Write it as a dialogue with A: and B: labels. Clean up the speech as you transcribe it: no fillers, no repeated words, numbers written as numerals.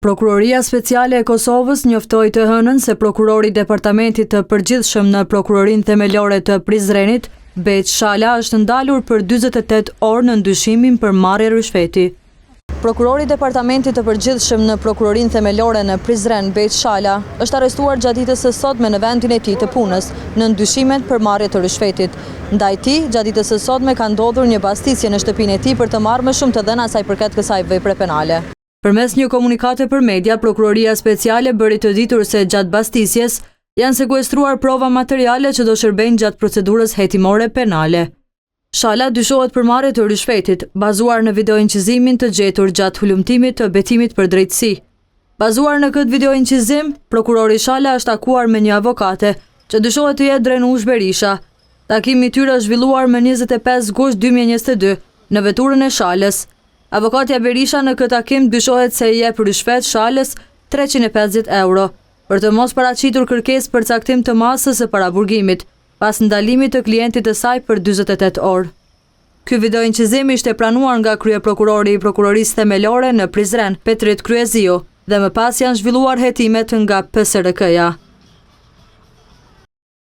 A: Prokuroria Speciale e Kosovës njoftoi të hënën se prokurori i Departamentit të Përgjithshëm në Prokurorinë Themelore të Prizrenit, Beq Shala, është ndalur për 48 orë në ndyshimin për marrje rishfeti. Prokurori i Departamentit të Përgjithshëm në Prokurorinë Themelore në Prizren, Beq Shala, është arrestuar gjatë ditës së sotme në vendin e tij të punës në ndyshimet për marrje të rishfetit. Ndaj tij, gjatë ditës së sotme ka ndodhur një bastisje në shtëpinë e tij për të marrë më shumë të dhëna sa i përket kësaj vepre penale. Përmes një komunikate për media, Prokuroria Speciale bëri të ditur se gjatë bastisjes janë sekuestruar prova materiale që do shërbejnë gjatë procedurës hetimore penale. Shala dyshohet për marrje të rishfetit, bazuar në videoincizimin të gjetur gjatë hulumtimit të betimit për drejtësi. Bazuar në këtë videoincizim, prokurori Shala është takuar me një avokate që dyshohet të jetë Drenush Berisha. Takimi i tyre është zhvilluar më 25 gusht 2022 në veturën e Shalës. Avokatja Berisha në këtë takim dyshohet se i jep rishfet Shalës 350 euro, për të mos paraqitur kërkesë për caktim të masës së paraburgimit, pas ndalimit të klientit të saj për 48 orë. Ky videoincizim ishte pranuar nga kryeprokurori i Prokurorisë Themelore në Prizren, Petrit Kryezio, dhe më pas janë zhvilluar hetimet nga PSRK-ja.